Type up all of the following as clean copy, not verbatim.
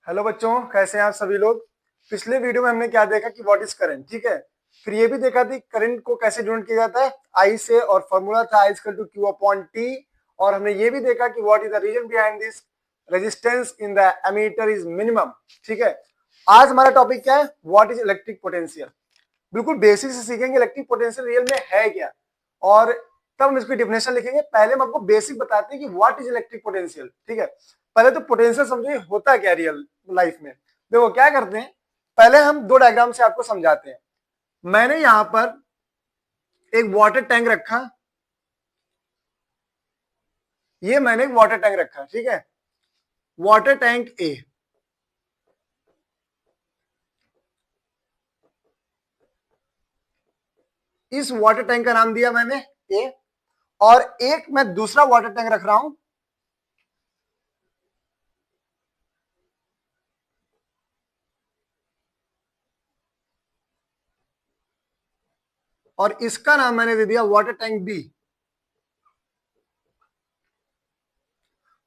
Hello बच्चों, कैसे हैं आप सभी लोग। पिछले वीडियो में हमने क्या देखा कि व्हाट इज करंट, ठीक है। फिर ये भी देखा थी करंट को कैसे डिनोट किया जाता है, आई से, और फॉर्मूला था I equal to Q upon T. और हमने ये भी देखा कि what is the reason behind this resistance in the ammeter is minimum, ठीक है। आज हमारा टॉपिक क्या है, व्हाट इज इलेक्ट्रिक पोटेंशियल। बिल्कुल बेसिक से सीखेंगे इलेक्ट्रिक पोटेंशियल रियल में है क्या, और तब हम इसकी डिफिनेशन लिखेंगे। पहले हम आपको बेसिक बताते हैं कि व्हाट इज इलेक्ट्रिक पोटेंशियल, ठीक है। पहले तो पोटेंशियल समझिए होता क्या रियल लाइफ में। देखो क्या करते हैं, पहले हम दो डायग्राम से आपको समझाते हैं। मैंने यहां पर एक वाटर टैंक रखा, ये मैंने एक वाटर टैंक रखा, ठीक है। वाटर टैंक ए, इस वाटर टैंक का नाम दिया मैंने ए। और एक मैं दूसरा वाटर टैंक रख रहा हूं, और इसका नाम मैंने दे दिया वाटर टैंक बी।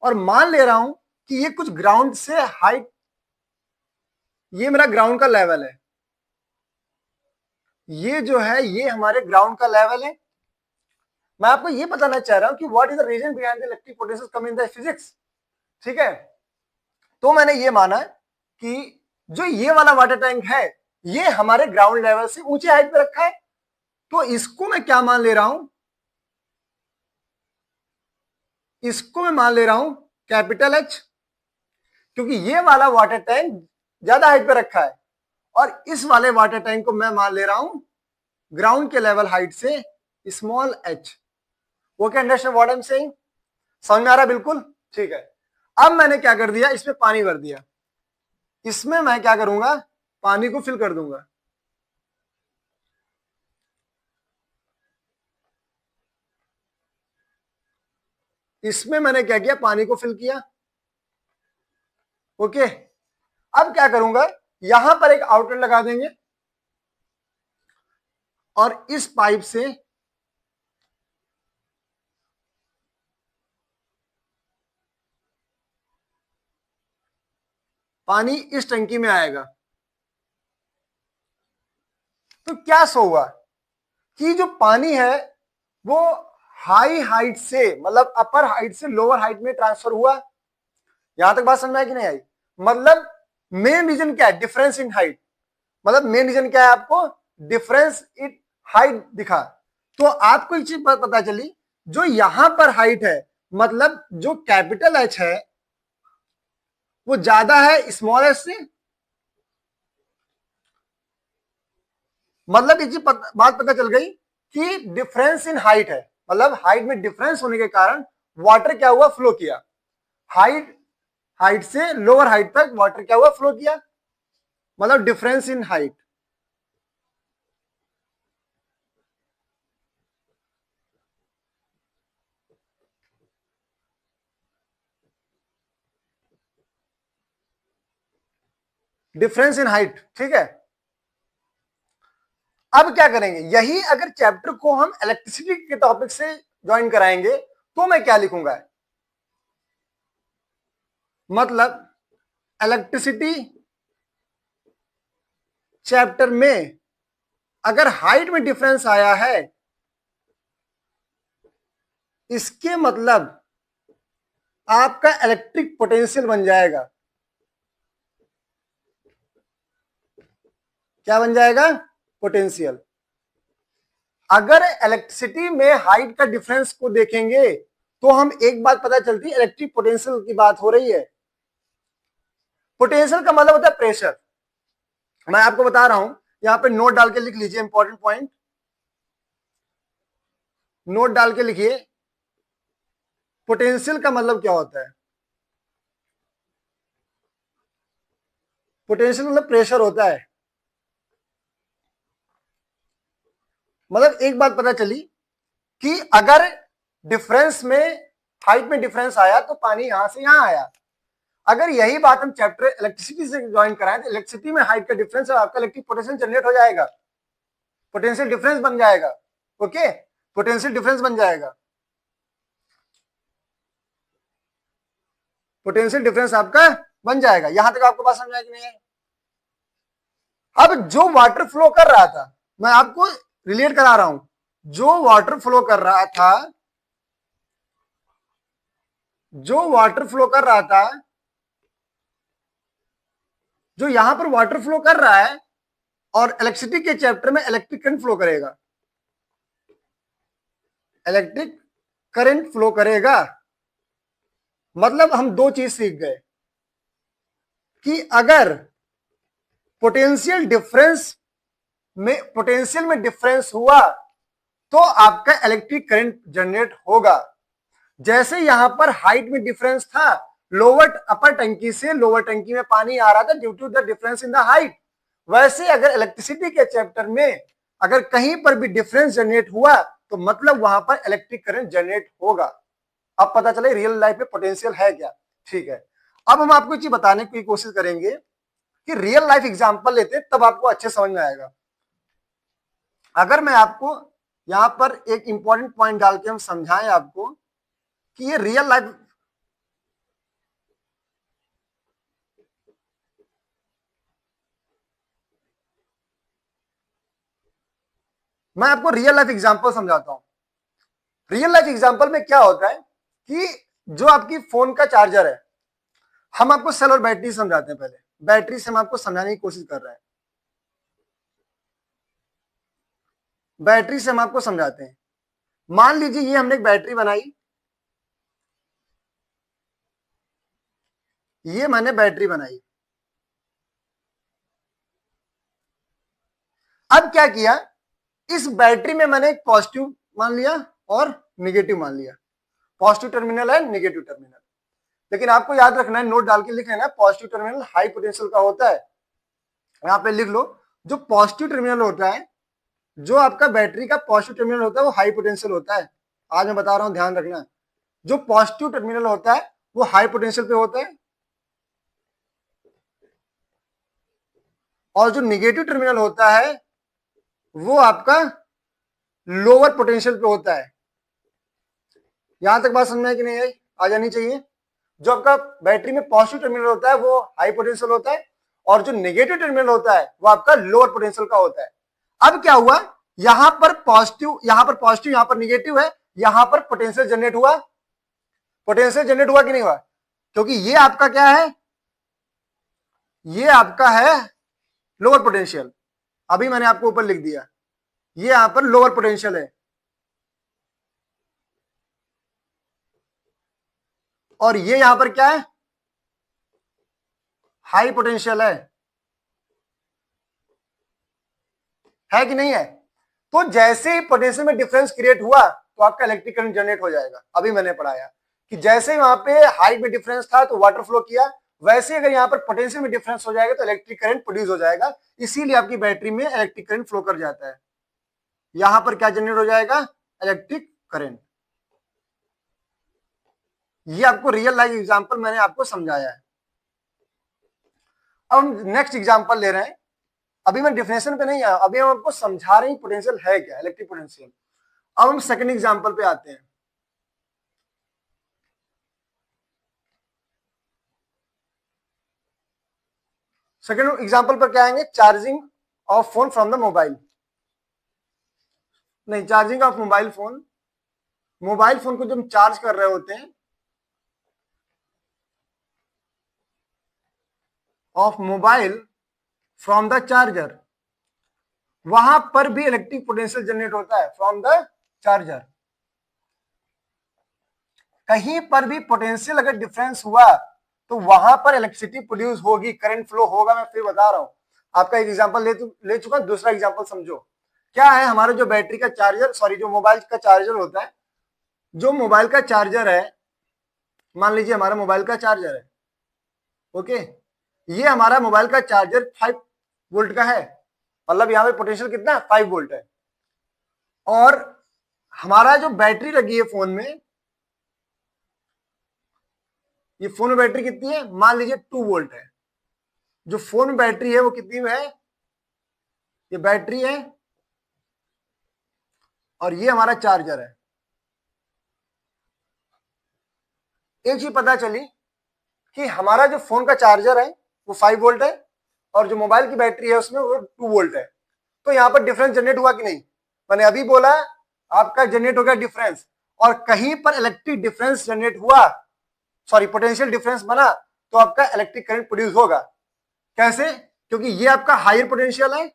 और मान ले रहा हूं कि ये कुछ ग्राउंड से हाइट, ये मेरा ग्राउंड का लेवल है, ये जो है ये हमारे ग्राउंड का लेवल है। मैं आपको ये बताना चाह रहा हूं कि what is the reason behind the electric potential come in the physics, ठीक है। तो मैंने ये माना कि जो ये वाला वाटर टैंक है ये हमारे ग्राउंड लेवल से ऊंचे हाइट पे रखा है, तो इसको मैं क्या मान ले रहा हूं, इसको मैं मान ले रहा हूं कैपिटल एच, क्योंकि ये वाला वाटर टैंक ज्यादा हाइट पे रखा है। और इस वाले वाटर टैंक को मैं मान ले रहा हूं ग्राउंड के लेवल हाइट से स्मॉल एच। वो क्या understand what I am saying, समझ में आ रहा है बिल्कुल, ठीक है। अब मैंने क्या कर दिया, इसमें पानी भर दिया, इसमें मैं क्या करूंगा, पानी को फिल कर दूंगा। इसमें मैंने क्या किया, पानी को फिल किया, ओके। अब क्या करूंगा, यहां पर एक आउटलेट लगा देंगे और इस पाइप से पानी इस टंकी में आएगा। तो क्या सो हुआ कि जो पानी है वो हाई हाइट से, मतलब अपर हाइट से लोअर हाइट में ट्रांसफर हुआ। यहां तक बात समझ में आई कि नहीं आई। मतलब मेन रीजन क्या है, डिफरेंस इन हाइट। मतलब मेन रीजन क्या है, आपको डिफरेंस इन हाइट दिखा। तो आपको एक चीज पता चली, जो यहां पर हाइट है, मतलब जो कैपिटल एच है वो ज्यादा है स्मॉल एच से। मतलब एक चीज बात पता चल गई कि डिफरेंस इन हाइट है, मतलब हाइट में डिफरेंस होने के कारण वाटर क्या हुआ, फ्लो किया। हाइट हाइट से लोअर हाइट तक वाटर क्या हुआ, फ्लो किया, मतलब difference in height. Difference in height, ठीक है। अब क्या करेंगे, यही अगर चैप्टर को हम इलेक्ट्रिसिटी के टॉपिक से ज्वाइन कराएंगे तो मैं क्या लिखूंगा, मतलब इलेक्ट्रिसिटी चैप्टर में अगर हाइट में डिफरेंस आया है, इसके मतलब आपका इलेक्ट्रिक पोटेंशियल बन जाएगा। क्या बन जाएगा, पोटेंशियल। अगर इलेक्ट्रिसिटी में हाइट का डिफरेंस को देखेंगे तो हम एक बात पता चलती है, इलेक्ट्रिक पोटेंशियल की बात हो रही है। पोटेंशियल का मतलब होता है प्रेशर। मैं आपको बता रहा हूं, यहां पे नोट डाल के लिख लीजिए, इंपॉर्टेंट पॉइंट नोट डाल के लिखिए। पोटेंशियल का मतलब क्या होता है, पोटेंशियल मतलब प्रेशर होता है। मतलब एक बात पता चली कि अगर डिफरेंस में, हाइट में डिफरेंस आया तो पानी यहां से यहां आया। अगर यही बात हम चैप्टर इलेक्ट्रिसिटी से ज्वाइन कराएं तो इलेक्ट्रिसिटी में हाइट का डिफरेंस है, आपका इलेक्ट्रिक पोटेंशियल जनरेट हो जाएगा, पोटेंशियल डिफरेंस बन जाएगा, ओके। पोटेंशियल डिफरेंस बन जाएगा, पोटेंशियल डिफरेंस आपका बन जाएगा। यहां तक आपको बात समझ में आई कि नहीं है? अब जो वाटर फ्लो कर रहा था, मैं आपको रिलेट करा रहा हूं, जो वाटर फ्लो कर रहा था, जो वाटर फ्लो कर रहा था, जो यहां पर वाटर फ्लो कर रहा है, और इलेक्ट्रिसिटी के चैप्टर में इलेक्ट्रिक करंट फ्लो करेगा, इलेक्ट्रिक करंट फ्लो करेगा। मतलब हम दो चीज सीख गए कि अगर पोटेंशियल में डिफरेंस हुआ तो आपका इलेक्ट्रिक करंट जनरेट होगा। जैसे यहां पर हाइट में डिफरेंस था, लोअर अपर टंकी से लोअर टंकी में पानी आ रहा था due to the difference in the height, वैसे अगर इलेक्ट्रिसिटी के चैप्टर में अगर कहीं पर भी डिफरेंस जनरेट हुआ तो मतलब वहां पर इलेक्ट्रिक करंट जनरेट होगा। अब पता चले रियल लाइफ में पोटेंशियल है क्या। ठीक है, अब हम आपको एक चीज बताने की कोशिश करेंगे कि रियल लाइफ एग्जांपल लेते तब आपको अच्छे समझ में आएगा। अगर मैं आपको यहां पर एक इंपॉर्टेंट पॉइंट डाल के हम समझाएं आपको कि ये रियल लाइफ, मैं आपको रियल लाइफ एग्जांपल समझाता हूं। रियल लाइफ एग्जांपल में क्या होता है कि जो आपकी फोन का चार्जर है, हम आपको सेल और बैटरी समझाते हैं। पहले बैटरी से हम आपको समझाने की कोशिश कर रहे हैं, बैटरी से हम आपको समझाते हैं। मान लीजिए ये हमने एक बैटरी बनाई, ये मैंने बैटरी बनाई। अब क्या किया, इस बैटरी में मैंने एक पॉजिटिव मान लिया और निगेटिव मान लिया, पॉजिटिव टर्मिनल है, निगेटिव टर्मिनल। लेकिन आपको याद रखना है, नोट डाल के लिख लेना, पॉजिटिव टर्मिनल हाई पोटेंशियल का होता है। यहां पे लिख लो, जो पॉजिटिव टर्मिनल होता है, जो आपका बैटरी का पॉजिटिव टर्मिनल होता है वो हाई पोटेंशियल होता है। आज मैं बता रहा हूं, ध्यान रखना, जो पॉजिटिव टर्मिनल होता है वो हाई पोटेंशियल पे होता है, और जो निगेटिव टर्मिनल होता है वो आपका लोअर पोटेंशियल पे होता है। यहां तक बात समझ में है कि नहीं आई? आ जानी चाहिए। जो आपका बैटरी में पॉजिटिव टर्मिनल होता है वो हाई पोटेंशियल होता है, और जो नेगेटिव टर्मिनल होता है वो आपका लोअर पोटेंशियल का होता है। अब क्या हुआ, यहां पर पॉजिटिव, यहां पर निगेटिव है, यहां पर पोटेंशियल जनरेट हुआ, पोटेंशियल जनरेट हुआ कि नहीं हुआ? क्योंकि ये आपका क्या है, ये आपका है लोअर पोटेंशियल। अभी मैंने आपको ऊपर लिख दिया, ये यहां पर लोअर पोटेंशियल है, और ये यहां पर क्या हाई पोटेंशियल है कि नहीं है? तो जैसे ही पोटेंशियल में डिफरेंस क्रिएट हुआ तो आपका इलेक्ट्रिक करंट जनरेट हो जाएगा। अभी मैंने पढ़ाया कि जैसे ही वहां पे हाइट में डिफरेंस था तो वाटर फ्लो किया, वैसे अगर यहाँ पर पोटेंशियल में डिफरेंस हो जाएगा तो इलेक्ट्रिक करंट प्रोड्यूस हो जाएगा। इसीलिए आपकी बैटरी में इलेक्ट्रिक करंट फ्लो कर जाता है। यहां पर क्या जनरेट हो जाएगा, इलेक्ट्रिक करंट। ये आपको रियल लाइफ एग्जांपल मैंने आपको समझाया है। अब हम नेक्स्ट एग्जांपल ले रहे हैं। अभी मैं डिफिनेशन पे नहीं आया, अभी हम आपको समझा रहे हैं पोटेंशियल है क्या, इलेक्ट्रिक पोटेंशियल। अब हम सेकंड एग्जांपल पे आते हैं। सेकंड एग्जांपल पर क्या आएंगे, charging of phone from the mobile, नहीं, charging of mobile phone. Mobile phone को जब हम चार्ज कर रहे होते हैं, of mobile from the charger, वहां पर भी इलेक्ट्रिक पोटेंशियल जनरेट होता है फ्रॉम द चार्जर। कहीं पर भी पोटेंशियल अगर डिफरेंस हुआ तो वहां पर इलेक्ट्रिसिटी प्रोड्यूस होगी, करंट फ्लो होगा। मैं फिर बता रहा हूं, आपका एक एग्जांपल ले चुका, दूसरा एग्जांपल समझो। क्या है, हमारे जो बैटरी का चार्जर, सॉरी जो मोबाइल का चार्जर होता है, जो मोबाइल का चार्जर है, मान लीजिए हमारा मोबाइल का चार्जर है, ओके, ये हमारा मोबाइल का चार्जर 5 वोल्ट का है, मतलब यहाँ पे पोटेंशियल कितना है, 5 वोल्ट है। और हमारा जो बैटरी लगी है फोन में, ये फोन में बैटरी कितनी है, मान लीजिए 2 वोल्ट है। जो फोन में बैटरी है वो कितनी में है, ये बैटरी है और ये हमारा चार्जर है। एक चीज पता चली कि हमारा जो फोन का चार्जर है वो 5 वोल्ट है और जो मोबाइल की बैटरी है उसमें वो 2 वोल्ट है। तो यहाँ पर डिफरेंस जनरेट हुआ कि नहीं? मैंने अभी बोला आपका जनरेट हो गया डिफरेंस, और कहीं पर इलेक्ट्रिक डिफरेंस जनरेट हुआ, सॉरी पोटेंशियल डिफरेंस बना, तो आपका इलेक्ट्रिक करंट प्रोड्यूस होगा। कैसे? क्योंकि ये आपका हायर पोटेंशियल है,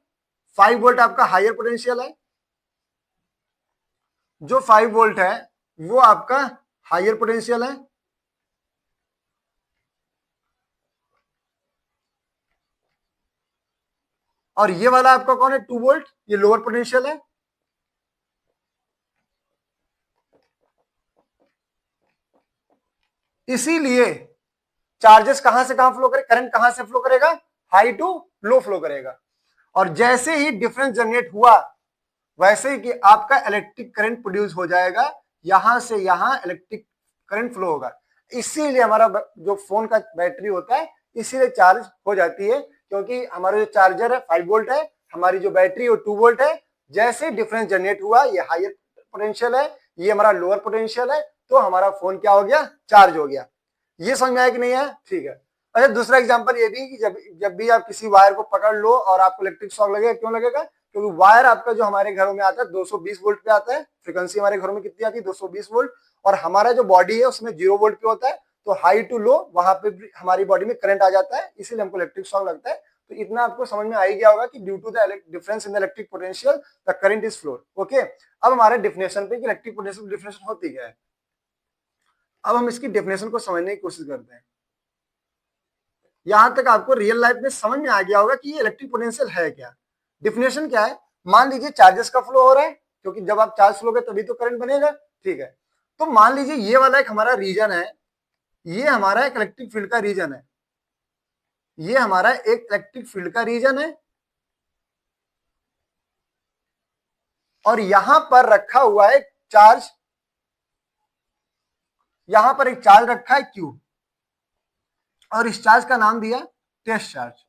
5 वोल्ट आपका हायर पोटेंशियल है, जो 5 वोल्ट है वो आपका हायर पोटेंशियल है, और ये वाला आपका कौन है? 2 वोल्ट, ये लोअर पोटेंशियल है। इसीलिए चार्जेस कहां से कहां फ्लो करे, करंट कहां से फ्लो करेगा? हाई टू लो फ्लो करेगा। और जैसे ही डिफरेंस जनरेट हुआ वैसे ही कि आपका इलेक्ट्रिक करंट प्रोड्यूस हो जाएगा, यहां से यहां इलेक्ट्रिक करंट फ्लो होगा। इसीलिए हमारा जो फोन का बैटरी होता है इसीलिए चार्ज हो जाती है, क्योंकि हमारा जो चार्जर है 5 वोल्ट है, हमारी जो बैटरी है 2 वोल्ट है। जैसे डिफरेंस जनरेट हुआ, ये हायर पोटेंशियल है, ये हमारा लोअर पोटेंशियल है, तो हमारा फोन क्या हो गया? चार्ज हो गया। ये समझ में आया कि नहीं है? ठीक है। अच्छा, दूसरा एग्जांपल ये भी कि जब भी आप किसी वायर को पकड़ लो और आपको इलेक्ट्रिक शॉक लगेगा, क्यों लगेगा? क्योंकि वायर आपका जो हमारे घरों में आता है 220 वोल्ट पे आता है, फ्रीक्वेंसी हमारे घरों में कितनी आती है? 220 वोल्ट, और हमारा जो बॉडी है उसमें 0 वोल्ट पे होता है, तो हाई टू लो वहां पे हमारी बॉडी में करंट आ जाता है, इसीलिए हमको इलेक्ट्रिक शॉक लगता है। तो इतना आपको समझ में आ ही गया होगा कि due to the difference in the electric potential the current is flow. Okay, अब हमारे डेफिनेशन पे कि इलेक्ट्रिक पोटेंशियल डेफिनेशन होती क्या है, अब हम इसकी डेफिनेशन को समझने की कोशिश करते हैं। यहां तक आपको रियल लाइफ में समझ में आ गया होगा कि ये इलेक्ट्रिक पोटेंशियल है क्या। डिफिनेशन क्या है? मान लीजिए चार्जेस का फ्लो हो रहा है, क्योंकि जब आप चार्ज फ्लो तभी तो करंट बनेगा, ठीक है। तो मान लीजिए ये वाला एक हमारा रीजन है, ये हमारा एक इलेक्ट्रिक फील्ड का रीजन है, ये हमारा एक इलेक्ट्रिक फील्ड का रीजन है, और यहां पर रखा हुआ है चार्ज, यहां पर एक चार्ज रखा है Q, और इस चार्ज का नाम दिया टेस्ट चार्ज।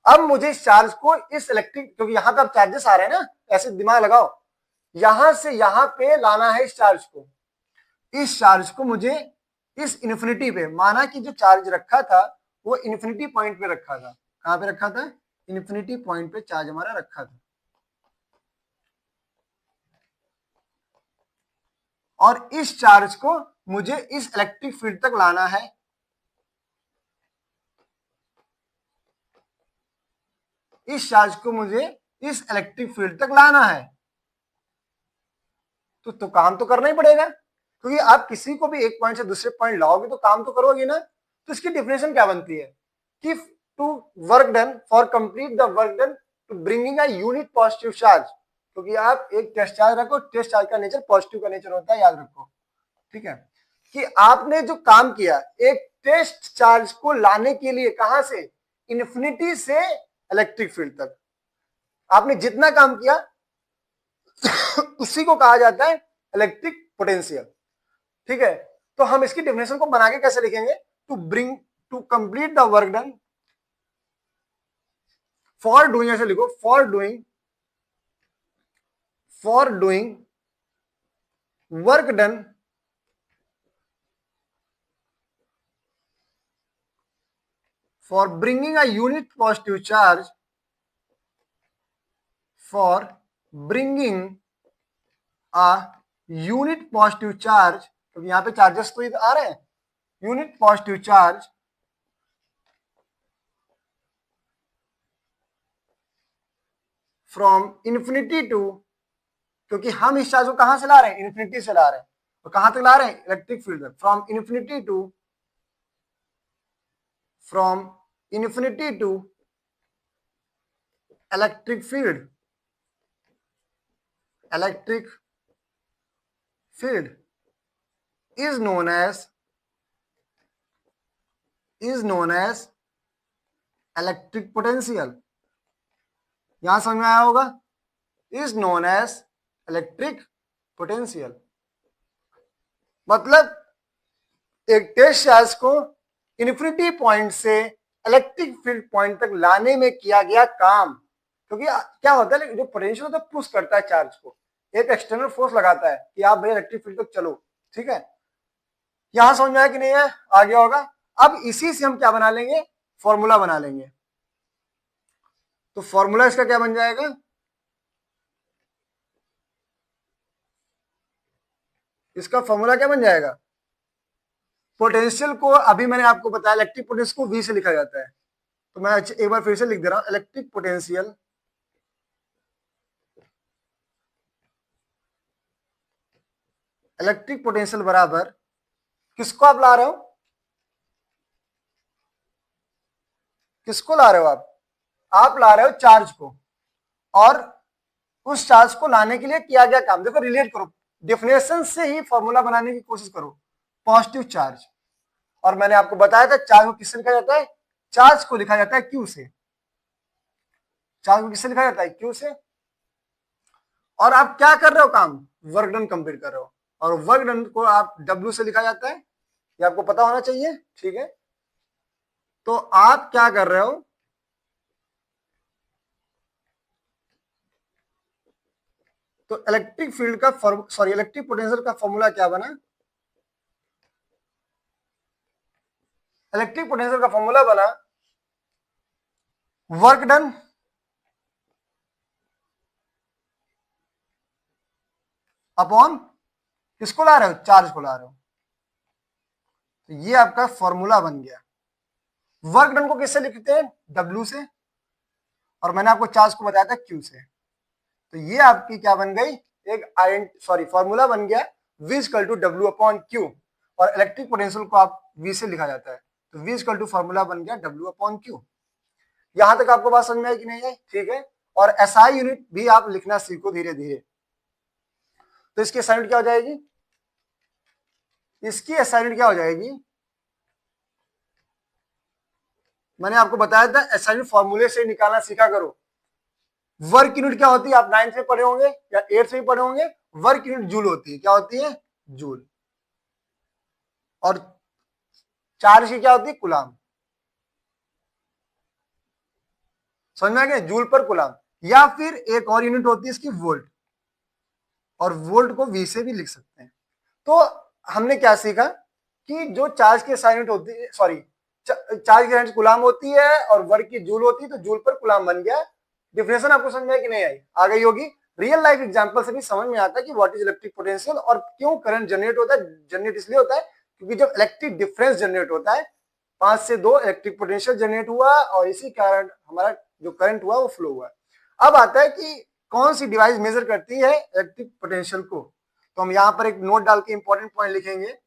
अब मुझे इस चार्ज को इस इलेक्ट्रिक, क्योंकि यहां पे अब चार्जेस आ रहे हैं ना, ऐसे दिमाग लगाओ, यहां से यहां पे लाना है इस चार्ज को। इस चार्ज को मुझे इस इन्फिनिटी पे, माना कि जो चार्ज रखा था वो इन्फिनिटी पॉइंट पे रखा था। कहां पे रखा था? इन्फिनिटी पॉइंट पे चार्ज हमारा रखा था, और इस चार्ज को मुझे इस इलेक्ट्रिक फील्ड तक लाना है। इस चार्ज को मुझे इस इलेक्ट्रिक फील्ड तक लाना है, तो काम तो करना ही पड़ेगा, क्योंकि आप किसी को भी एक पॉइंट से दूसरे पॉइंट लाओगे तो काम तो करोगे ना। तो इसकी डिफिनेशन क्या बनती है कि to work done for complete the work done to bringing a unit positive charge, क्योंकि आप एक टेस्ट चार्ज रखो, टेस्ट चार्ज का नेचर पॉजिटिव का नेचर होता है, याद रखो, ठीक है। कि आपने जो काम किया एक टेस्ट चार्ज को लाने के लिए, कहां से? इन्फिनिटी से इलेक्ट्रिक फील्ड तक, आपने जितना काम किया उसी को कहा जाता है इलेक्ट्रिक पोटेंशियल, ठीक है। तो हम इसकी डेफिनेशन को बना के कैसे लिखेंगे? To bring, to complete the work done, for doing, ऐसे लिखो, for doing work done for bringing a unit positive charge, for bringing a unit positive charge, तो यहां पे चार्जेस तो आ रहे हैं, unit positive charge from infinity to, क्योंकि हम इस चार्ज को कहां से ला रहे हैं? इन्फिनिटी से ला रहे हैं, और कहां तक ला रहे हैं? इलेक्ट्रिक फील्ड में, from infinity to electric field, electric field is known as electric potential. यहां समझ में आया होगा, is known as electric potential. मतलब एक टेस्ट चार्ज को इन्फिनिटी पॉइंट से इलेक्ट्रिक फील्ड पॉइंट तक लाने में किया गया काम, क्योंकि क्या होता है जो पोटेंशियल होता है पुश करता है चार्ज को, एक एक्सटर्नल फोर्स लगाता है कि आप भाई इलेक्ट्रिक फील्ड तक चलो, ठीक है। यहां समझ में आया कि नहीं है, आ गया होगा। अब इसी से हम क्या बना लेंगे, फॉर्मूला बना लेंगे। तो फॉर्मूला इसका क्या बन जाएगा, इसका फॉर्मूला क्या बन जाएगा, पोटेंशियल को अभी मैंने आपको बताया इलेक्ट्रिक पोटेंशियल को V से लिखा जाता है। तो मैं एक बार फिर से लिख दे रहा हूं, इलेक्ट्रिक पोटेंशियल बराबर, किसको आप ला रहे हो, किसको ला रहे हो आप ला रहे हो चार्ज को, और उस चार्ज को लाने के लिए किया गया काम, देखो रिलेट करो, डेफिनेशन से ही फॉर्मूला बनाने की कोशिश करो, पॉजिटिव चार्ज। और मैंने आपको बताया था चार्ज को किससे लिखा जाता है, चार्ज को लिखा जाता है क्यू से, चार्ज को किससे लिखा जाता है, क्यू से। और आप क्या कर रहे हो काम, वर्क डन कंप्लीट कर रहे हो, और वर्क डन को आप डब्ल्यू से लिखा जाता है, ये आपको पता होना चाहिए, ठीक है। तो आप क्या कर रहे हो, तो इलेक्ट्रिक फील्ड का इलेक्ट्रिक पोटेंशियल का फॉर्मूला क्या बना, इलेक्ट्रिक पोटेंशियल का फॉर्मूला बना वर्क डन अपॉन किसको ला रहे हो, चार्ज को ला रहे हो। तो ये आपका फॉर्मूला बन गया। वर्क डन को किससे लिखते हैं, डब्ल्यू से, और मैंने आपको चार्ज को बताया था क्यू से। तो ये आपकी क्या बन गई, एक फॉर्मूला बन गया, V equal to W upon Q, और इलेक्ट्रिक पोटेंशियल को आप V से लिखा जाता है, तो V इक्वल टू फॉर्मूला बन गया डब्ल्यू अपॉन क्यू। यहां तक आपको बात समझ में आई कि नहीं है, ठीक है। और SI यूनिट भी आप लिखना सीखो धीरे धीरे। तो इसकी SI यूनिट क्या हो जाएगी, इसकी SI यूनिट क्या हो जाएगी, मैंने आपको बताया था SI यूनिट फॉर्मूले से निकालना सीखा करो। वर्क यूनिट क्या होती है, आप 9th में पढ़े होंगे या 8th में पढ़े होंगे, वर्क यूनिट जूल होती है, क्या होती है, जूल। और चार्ज की क्या होती है, कुलाम। समझ में आ गया, जूल पर कुलाम। या फिर एक और यूनिट होती है इसकी वोल्ट, और वोल्ट को V से भी लिख सकते हैं। तो हमने क्या सीखा कि जो चार्ज की SI यूनिट होती है, चार्ज की यूनिट कुलाम होती है और वर्क की जूल होती है, तो जूल पर कुलाम बन गया। डिफिनेशन आपको समझ में आई कि नहीं आई, आ गई होगी। रियल लाइफ एग्जांपल से भी समझ में आता है कि व्हाट इज इलेक्ट्रिक पोटेंशियल और क्यों करंट जनरेट होता है। जनरेट इसलिए होता है क्योंकि जब इलेक्ट्रिक डिफरेंस जनरेट होता है, 5 से 2 इलेक्ट्रिक पोटेंशियल जनरेट हुआ, और इसी कारण हमारा जो करंट हुआ वो फ्लो हुआ। अब आता है कि कौन सी डिवाइस मेजर करती है इलेक्ट्रिक पोटेंशियल को। तो हम यहाँ पर एक नोट डाल के इंपॉर्टेंट पॉइंट लिखेंगे।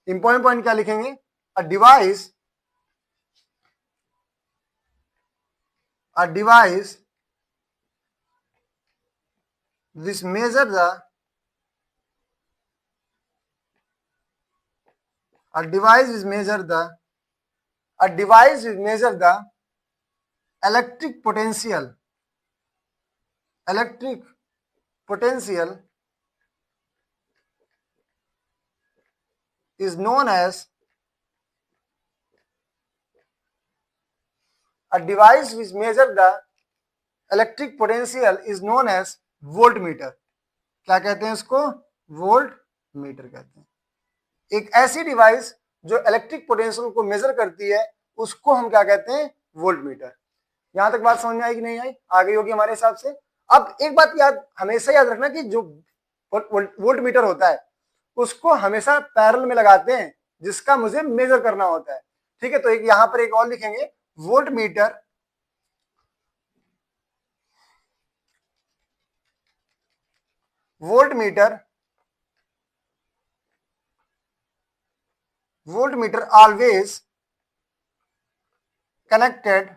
इंपॉर्टेंट पॉइंट क्या लिखेंगे, a device which measure the a device which measure the electric potential is known as voltmeter। क्या कहते हैं इसको, वोल्ट मीटर कहते हैं। एक ऐसी डिवाइस जो इलेक्ट्रिक पोटेंशियल को मेजर करती है उसको हम क्या कहते हैं, वोल्ट मीटर। यहां तक बात समझ में आई कि नहीं आई, आ गई होगी हमारे हिसाब से। अब एक बात हमेशा याद रखना कि जो वोल्ट मीटर होता है उसको हमेशा पैरेलल में लगाते हैं जिसका मुझे मेजर करना होता है, ठीक है। तो एक यहां पर एक और लिखेंगे, volt meter always connected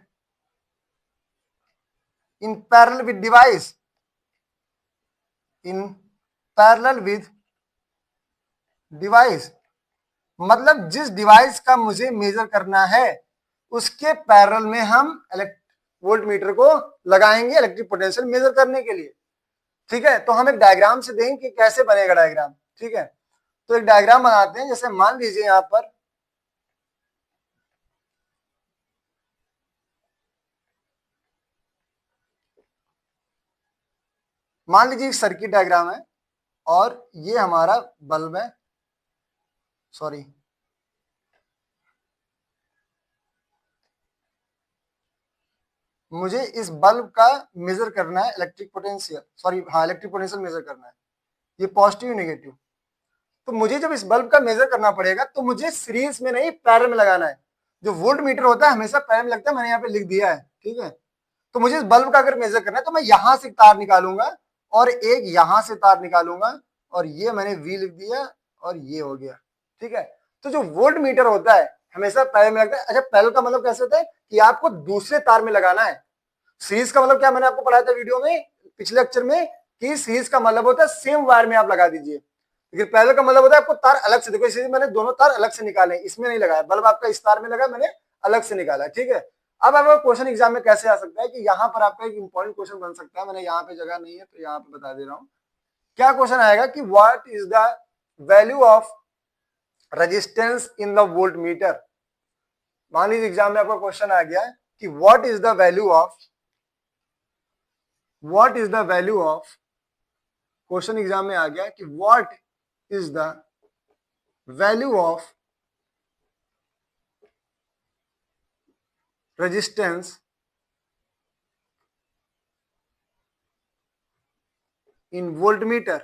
in parallel with device, मतलब जिस डिवाइस का मुझे मेजर करना है उसके पैरेलल में हम वोल्ट मीटर को लगाएंगे इलेक्ट्रिक पोटेंशियल मेजर करने के लिए, ठीक है। तो हम एक डायग्राम से देखेंगे कि कैसे बनेगा डायग्राम, ठीक है। तो एक डायग्राम बनाते हैं, जैसे मान लीजिए यहाँ पर मान लीजिए सर्किट डायग्राम है और ये हमारा बल्ब है, सॉरी मुझे इस बल्ब का मेजर करना है इलेक्ट्रिक पोटेंशियल, सॉरी हाँ इलेक्ट्रिक पोटेंशियल मेजर करना है, ये पॉजिटिव नेगेटिव। तो मुझे जब इस बल्ब का मेजर करना पड़ेगा तो मुझे सीरीज में नहीं पैरेलल में लगाना है। जो वोल्ट मीटर होता है हमेशा पैरेलल में लगता है, मैंने यहाँ पे लिख दिया है, ठीक है। तो मुझे इस बल्ब का अगर मेजर करना है तो मैं यहां से तार निकालूंगा और एक यहां से तार निकालूंगा और ये मैंने वी लिख दिया और ये हो गया, ठीक है। तो जो वोल्ट मीटर होता है हमेशा पैरेलल में लगता है। अच्छा पैरेलल का मतलब कैसे होता है कि आपको दूसरे तार में लगाना है। सीरीज का मतलब क्या मैंने आपको पढ़ाया था वीडियो में पिछले लेक्चर में कि सीरीज का मतलब होता है सेम वायर में आप लगा दीजिए, लेकिन पैरेलल का मतलब होता है आपको तार अलग से, देखो इसलिए मैंने दोनों तार अलग से निकाले, इसमें नहीं लगाया, बल्ब आपका इस तार में लगा, मैंने अलग से निकाला, ठीक है। अब आपका क्वेश्चन एग्जाम में कैसे आ सकता है कि यहाँ पर आपका एक इंपॉर्टेंट क्वेश्चन बन सकता है, मैंने यहाँ पे जगह नहीं है तो यहाँ पे बता दे रहा हूँ। क्या क्वेश्चन आएगा कि what is the value of resistance in the volt meter. मान लीजिए एग्जाम में आपका क्वेश्चन आ गया कि what is the value of, what is the value of, question exam में आ गया कि what is the value of resistance in voltmeter,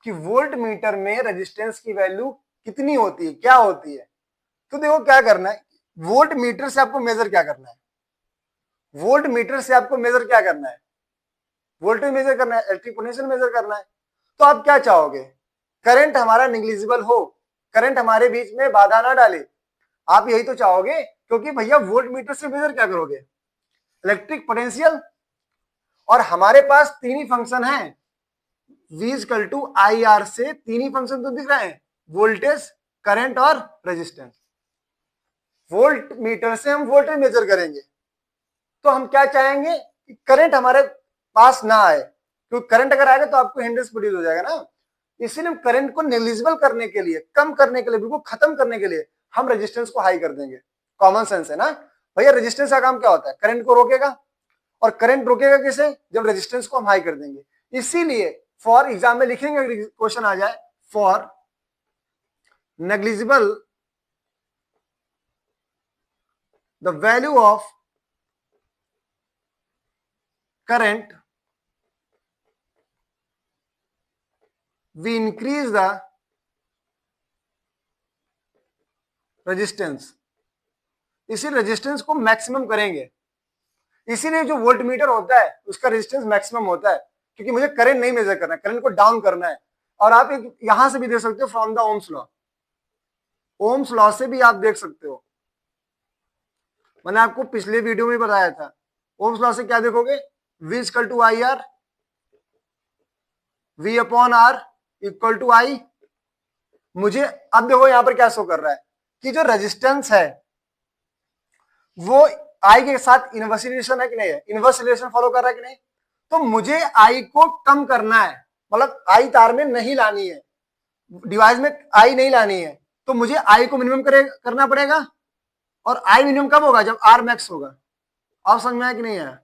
कि वोल्ट मीटर में रेजिस्टेंस की वैल्यू कितनी होती है, क्या होती है। तो देखो क्या करना है, वोल्ट मीटर से आपको मेजर क्या करना है, वोल्ट मीटर से आपको मेजर क्या करना है, वोल्टेज मेजर करना है, इलेक्ट्रिक पोटेंशियल मेजर करना है। तो आप क्या चाहोगे, करंट हमारा निग्लिजिबल हो, करंट हमारे बीच में बाधा ना डाले, आप यही तो चाहोगे, क्योंकि भैया वोल्ट मीटर से मेजर क्या करोगे, इलेक्ट्रिक पोटेंशियल। और हमारे पास तीन ही फंक्शन है, V equal to I R से तीन ही फंक्शन तो दिख रहे हैं, वोल्टेज करंट और रेजिस्टेंस। वोल्ट मीटर से हम वोल्टेज मेजर करेंगे, तो हम क्या चाहेंगे कि करंट हमारे पास ना आए, क्योंकि करंट अगर आएगा तो आपको हिंड्रेंस प्रोड्यूस हो जाएगा ना। इसीलिए करंट को नेग्लिजिबल करने के लिए, कम करने के लिए, बिल्कुल खत्म करने के लिए हम रेजिस्टेंस को हाई कर देंगे। कॉमन सेंस है ना भैया, रेजिस्टेंस का काम क्या होता है, करंट को रोकेगा, और करंट रोकेगा कैसे, जब रेजिस्टेंस को हम हाई कर देंगे। इसीलिए फॉर एग्जाम में लिखेंगे क्वेश्चन आ जाए, for negligible the value of current we increase the resistance, इसी रेजिस्टेंस को मैक्सिमम करेंगे। इसीलिए जो वोल्ट मीटर होता है उसका रेजिस्टेंस मैक्सिमम होता है, क्योंकि मुझे करंट नहीं मेजर करना है, करंट को डाउन करना है। और आप एक यहां से भी देख सकते हो from the Ohm's law, Ohm's law से भी आप देख सकते हो, मैंने आपको पिछले वीडियो में बताया था। ओम्स लॉ से क्या देखोगे, V equal to I R, V upon R equal to I. मुझे अब देखो यहां पर क्या शो कर रहा है कि जो रेजिस्टेंस है वो आई के साथ इनवर्स रिलेशन है कि नहीं है, इनवर्स रिलेशन फॉलो कर रहा है कि नहीं। तो मुझे आई को कम करना है, मतलब आई तार में नहीं लानी है, डिवाइस में आई नहीं लानी है, तो मुझे आई को मिनिमम करना पड़ेगा। और आई मिनिमम कब होगा, जब आर मैक्स होगा। आप समझ में आया कि नहीं आया।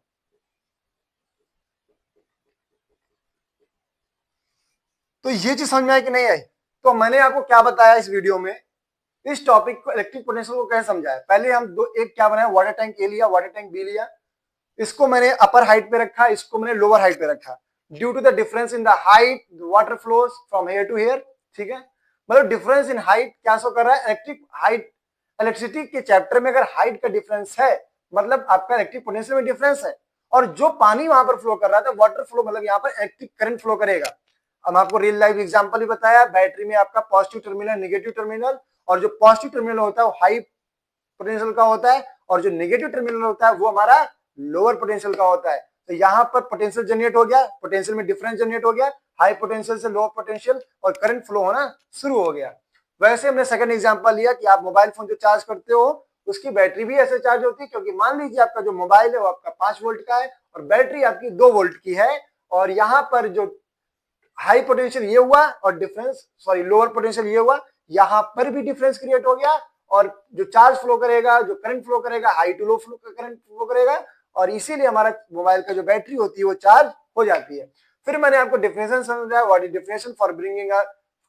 तो ये चीज समझ में आई कि नहीं आई। तो मैंने आपको क्या बताया इस वीडियो में, इस टॉपिक को इलेक्ट्रिक पोटेंशियल को कैसे समझाया। पहले हम दो एक क्या बनाया, वाटर टैंक ए लिया, वाटर टैंक बी लिया, इसको मैंने अपर हाइट पे रखा, इसको मैंने लोअर हाइट पे रखा, due to the difference in the height water flows from here to here, ठीक है। मतलब डिफरेंस इन हाइट क्या शो कर रहा है, इलेक्ट्रिक हाइट, इलेक्ट्रिसिटी के चैप्टर में अगर हाइट का डिफरेंस है मतलब आपका इलेक्ट्रिक पोटेंशियल में डिफरेंस है। और जो पानी वहां पर फ्लो कर रहा था, वाटर फ्लो, मतलब यहाँ पर इलेक्ट्रिक करंट फ्लो करेगा। हम आपको रियल लाइफ एग्जांपल भी बताया, बैटरी में आपका पॉजिटिव टर्मिनल, नेगेटिव टर्मिनल, और जो पॉजिटिव टर्मिनल होता है वो हाई पोटेंशियल का होता है, और जो नेगेटिव टर्मिनल होता है वो हमारा लोअर पोटेंशियल का होता है। तो यहाँ पर पोटेंशियल जनरेट हो गया, पोटेंशियल में डिफरेंस जनरेट हो गया, हाई पोटेंशियल से लोअर पोटेंशियल, और करंट फ्लो होना शुरू हो गया। वैसे हमने सेकंड एग्जांपल लिया कि आप मोबाइल फोन जो चार्ज करते हो उसकी बैटरी भी ऐसे चार्ज होती है, क्योंकि मान लीजिए आपका जो मोबाइल है वो आपका 5 वोल्ट का है और बैटरी आपकी 2 वोल्ट की है, और यहाँ पर जो हाई पोटेंशियल ये हुआ और डिफरेंस, सॉरी लोअर पोटेंशियल ये हुआ, यहाँ पर भी डिफरेंस क्रिएट हो गया, और जो चार्ज फ्लो करेगा, जो करंट फ्लो करेगा, high to low flow current flow करेगा, और इसीलिए हमारा मोबाइल का जो बैटरी होती है वो चार्ज हो जाती है। फिर मैंने आपको डेफिनेशन समझाया, what is definition for bringing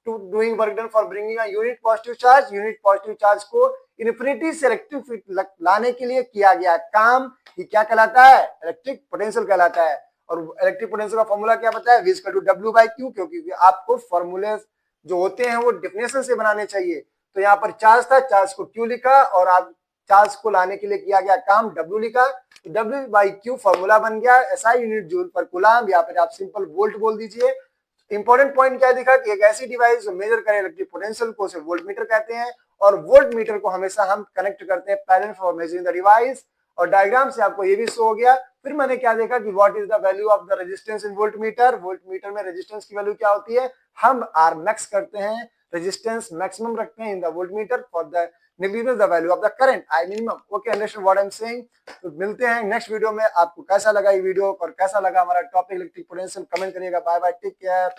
to doing work done for bringing a unit positive charge. Unit positive charge को इन्फिनिटी से इलेक्ट्रिक फील्ड लाने के लिए किया गया काम, ये क्या कहलाता है? इलेक्ट्रिक पोटेंशियल कहलाता है। और इलेक्ट्रिक पोटेंशियल का फॉर्मूला क्या पता है? V equal to W by Q, क्योंकि आपको फॉर्मूले जो होते हैं वो डेफिनेशन से बनाने चाहिए। तो यहाँ पर चार्ज था, चार्ज को Q लिखा और आप चार्ज को लाने के लिए किया गया काम W लिखा, तो W बाई Q फॉर्मूला बन गया SI यूनिट जूल पर कूलम्ब, या फिर आप सिंपल वोल्ट बोल दीजिए। इंपॉर्टेंट पॉइंट क्या दिखा कि एक ऐसी डिवाइस जो मेजर करे इलेक्ट्रिक पोटेंशियल को उसे वोल्ट मीटर कहते हैं, और वोल्ट मीटर को हमेशा हम कनेक्ट करते हैं parallel for measuring the device. और डायग्राम से आपको ये भी शो हो गया। फिर मैंने क्या देखा कि what is the value of the resistance in volt meter. Volt meter में रेजिस्टेंस की वैल्यू क्या होती है? हम आर मैक्स करते हैं, रेजिस्टेंस मैक्सिमम रखते हैं in the volt meter for the negligible the value of the current I minimum. Okay, understand what I am saying. तो मिलते हैं नेक्स्ट वीडियो में। आपको कैसा लगा ये वीडियो और कैसा लगा हमारा टॉपिक इलेक्ट्रिक पोटेंशियल, कमेंट करिएगा। Bye bye, take care.